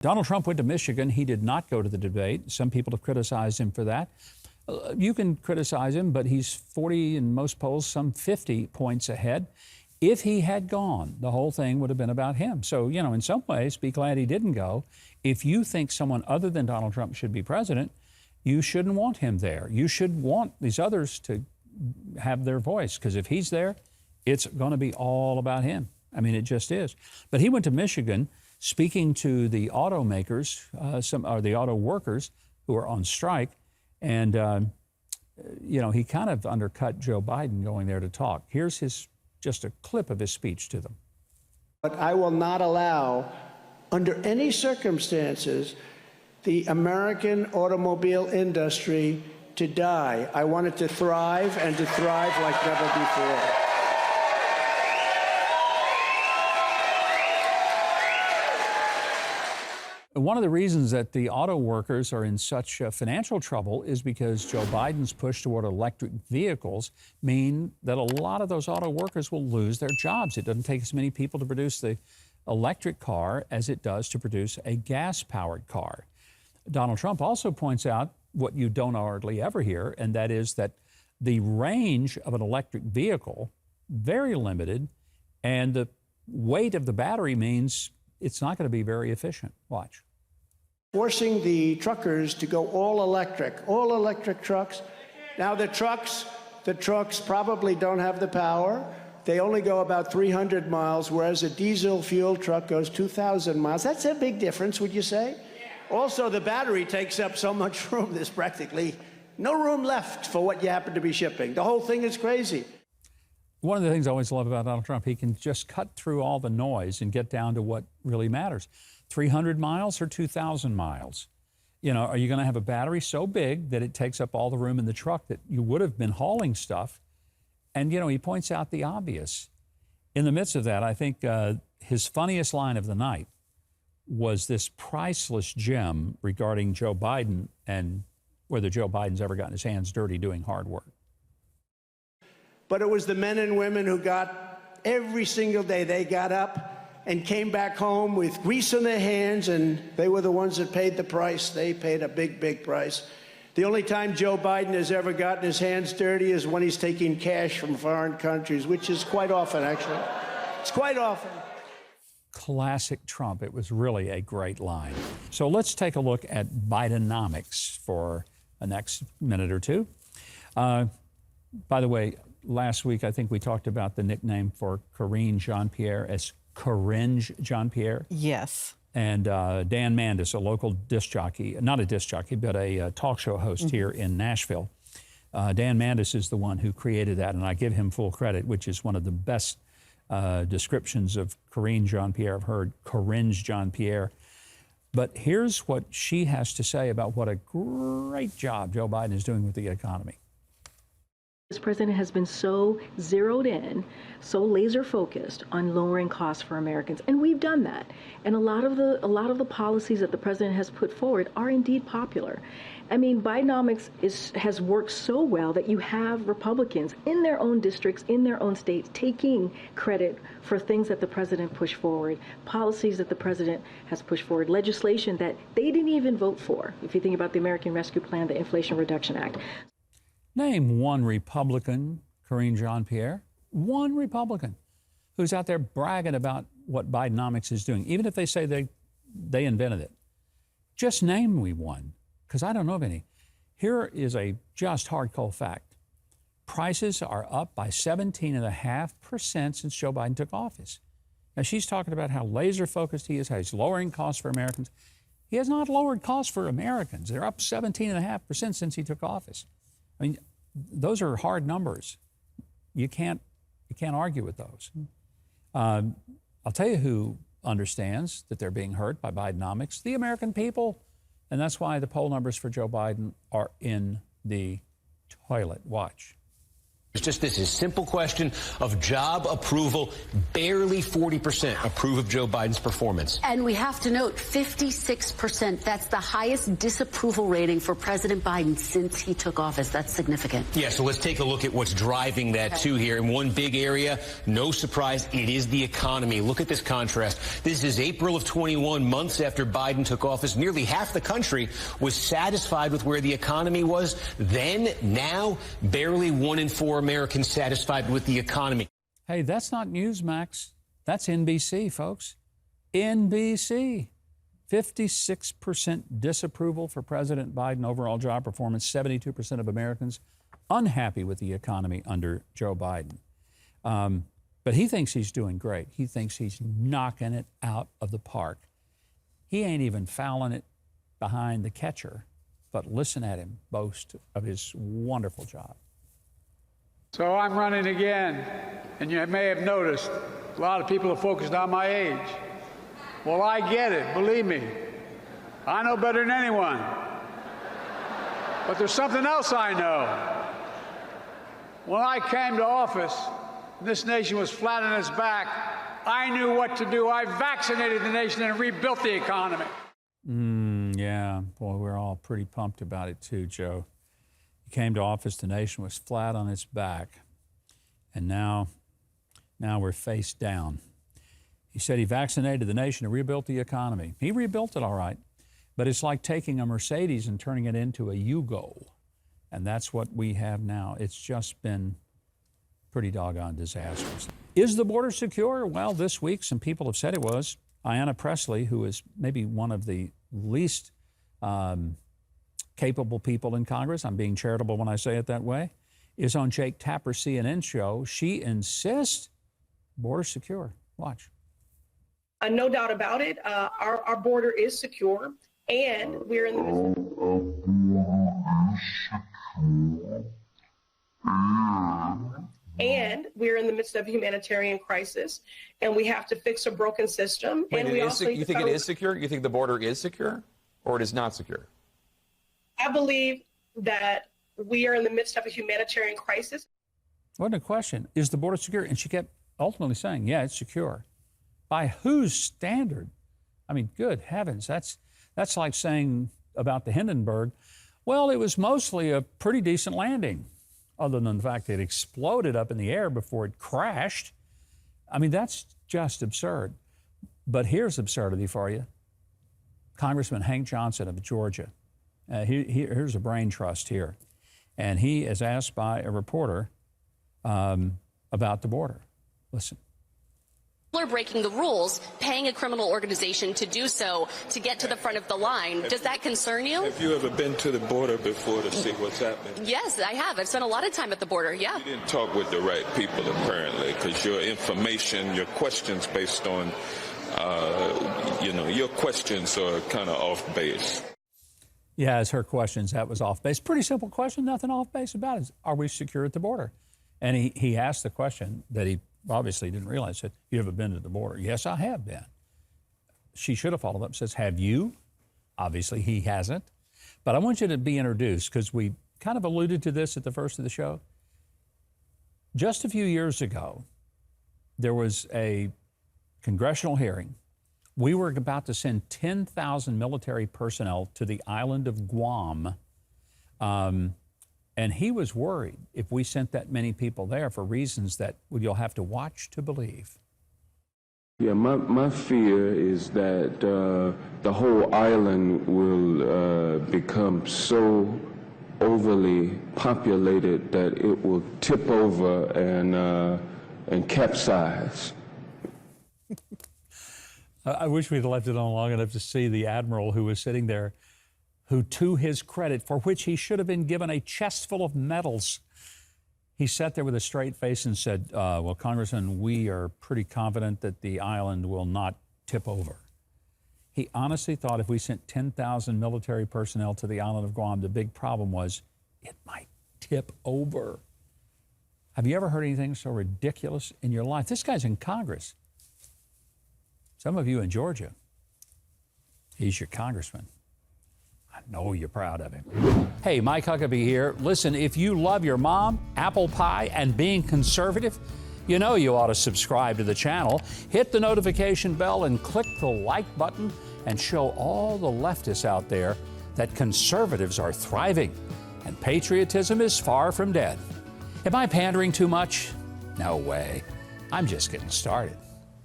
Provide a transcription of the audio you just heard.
Donald Trump went to Michigan. He did not go to the debate. Some people have criticized him for that. You can criticize him, but he's 40 in most polls, some 50 points ahead. If he had gone, the whole thing would have been about him. So, you know, in some ways, be glad he didn't go. If you think someone other than Donald Trump should be president, you shouldn't want him there. You should want these others to have their voice, because if he's there, it's going to be all about him. I mean, it just is. But he went to Michigan speaking to the automakers, the auto workers who are on strike. And, you know, he kind of undercut Joe Biden going there to talk. Here's just a clip of his speech to them. But I will not allow, under any circumstances, the American automobile industry to die. I want it to thrive, and to thrive like never before. One of the reasons that the auto workers are in such financial trouble is because Joe Biden's push toward electric vehicles mean that a lot of those auto workers will lose their jobs. It doesn't take as many people to produce the electric car as it does to produce a gas-powered car. Donald Trump also points out what you don't hardly ever hear, and that is that the range of an electric vehicle, very limited, and the weight of the battery means it's not going to be very efficient. Watch. Forcing the truckers to go all electric trucks. Now the trucks probably don't have the power. They only go about 300 miles, whereas a diesel fuel truck goes 2,000 miles. That's a big difference, would you say? Also, the battery takes up so much room, there's practically no room left for what you happen to be shipping. The whole thing is crazy. One of the things I always love about Donald Trump, he can just cut through all the noise and get down to what really matters. 300 miles or 2,000 miles? You know, are you going to have a battery so big that it takes up all the room in the truck that you would have been hauling stuff? And, you know, he points out the obvious. In the midst of that, I think his funniest line of the night was this priceless gem regarding Joe Biden and whether Joe Biden's ever gotten his hands dirty doing hard work. But it was the men and women who got, every single day, they got up and came back home with grease on their hands, and they were the ones that paid the price. They paid a big, big price. The only time Joe Biden has ever gotten his hands dirty is when he's taking cash from foreign countries, which is quite often, actually. It's quite often. Classic Trump. It was really a great line. So let's take a look at bidenomics for the next minute or two. By the way, last week, I think we talked about the nickname for Karine Jean-Pierre as Coringe Jean-Pierre. Yes. And Dan Mandis, a local disc jockey, not a disc jockey, but a talk show host here in Nashville. Dan Mandis is the one who created that, and I give him full credit, which is one of the best descriptions of Karine Jean-Pierre I've heard, Coringe Jean-Pierre. But here's what she has to say about what a great job Joe Biden is doing with the economy. This president has been so zeroed in, so laser focused on lowering costs for Americans, and we've done that. And a lot of the policies that the president has put forward are indeed popular. I mean, Bidenomics has worked so well that you have Republicans in their own districts, in their own states, taking credit for things that the president pushed forward, policies that the president has pushed forward, legislation that they didn't even vote for. If you think about the American Rescue Plan, the Inflation Reduction Act. Name one Republican, Karine Jean-Pierre, one Republican who's out there bragging about what Bidenomics is doing, even if they say they invented it. Just name me one, because I don't know of any. Here is a just hard, cold fact. Prices are up by 17.5% since Joe Biden took office. Now, she's talking about how laser-focused he is, how he's lowering costs for Americans. He has not lowered costs for Americans. They're up 17.5% since he took office. I mean, those are hard numbers. You can't argue with those. I'll tell you who understands that they're being hurt by Bidenomics: the American people. And that's why the poll numbers for Joe Biden are in the toilet. Watch. It's just this is simple question of job approval. Barely 40% approve of Joe Biden's performance. And we have to note 56%. That's the highest disapproval rating for President Biden since he took office. That's significant. Yeah, so let's take a look at what's driving that too here. In one big area, no surprise, it is the economy. Look at this contrast. This is April of 21, months after Biden took office. Nearly half the country was satisfied with where the economy was. Then, now, barely 1 in 4 Americans satisfied with the economy. Hey, that's not Newsmax. That's NBC, folks. NBC. 56% disapproval for President Biden overall job performance. 72% of Americans unhappy with the economy under Joe Biden. But he thinks he's doing great. He thinks he's knocking it out of the park. He ain't even fouling it behind the catcher. But listen at him boast of his wonderful job. So I'm running again, and you may have noticed a lot of people are focused on my age. Well, I get it, believe me. I know better than anyone. But there's something else I know. When I came to office, and this nation was flat on its back, I knew what to do. I vaccinated the nation and rebuilt the economy. Yeah, boy, we're all pretty pumped about it too, Joe. He came to office, the nation was flat on its back, and now we're face down. He said he vaccinated the nation and rebuilt the economy. He rebuilt it all right, but it's like taking a Mercedes and turning it into a Yugo, and that's what we have now. It's just been pretty doggone disastrous. Is the border secure? Well, this week some people have said it was. Ayanna Pressley, who is maybe one of the least capable people in Congress, I'm being charitable when I say it that way, is on Jake Tapper's CNN show. She insists border secure. Watch. No doubt about it. Our border is secure, and we're in the midst of a humanitarian crisis, and we have to fix a broken system. Wait, and we also you think it is secure? You think the border is secure, or it is not secure? I believe that we are in the midst of a humanitarian crisis. What a question. Is the border secure? And she kept ultimately saying, yeah, it's secure. By whose standard? I mean, good heavens, that's like saying about the Hindenburg, well, it was mostly a pretty decent landing, other than the fact that it exploded up in the air before it crashed. I mean, that's just absurd. But here's absurdity for you. Congressman Hank Johnson of Georgia, here's a brain trust here. And he is asked by a reporter about the border. Listen. People are breaking the rules, paying a criminal organization to do so to get to the front of the line. Does that concern you? Have you ever been to the border before to see what's happening? Yes, I have. I've spent a lot of time at the border, yeah. You didn't talk with the right people, apparently, because your information, your questions based on, your questions are kind of off base. Yeah, as her questions, that was off base. Pretty simple question, nothing off base about it. Are we secure at the border? And he asked the question that he obviously didn't realize that. You ever been to the border? Yes, I have been. She should have followed up and says, have you? Obviously, he hasn't. But I want you to be introduced because we kind of alluded to this at the first of the show. Just a few years ago, there was a congressional hearing. We were about to send 10,000 military personnel to the island of Guam. And he was worried if we sent that many people there for reasons that you'll have to watch to believe. Yeah, my fear is that the whole island will become so overly populated that it will tip over and capsize. I wish we'd left it on long enough to see the admiral who was sitting there, who, to his credit, for which he should have been given a chest full of medals, he sat there with a straight face and said, well, Congressman, we are pretty confident that the island will not tip over. He honestly thought if we sent 10,000 military personnel to the island of Guam, the big problem was it might tip over. Have you ever heard anything so ridiculous in your life? This guy's in Congress. Some of you in Georgia, he's your congressman. know you're proud of him. Hey, Mike Huckabee here. Listen, if you love your mom, apple pie, and being conservative, you know you ought to subscribe to the channel, hit the notification bell, and click the like button, and show all the leftists out there that conservatives are thriving and patriotism is far from dead. Am I pandering too much? No way. I'm just getting started.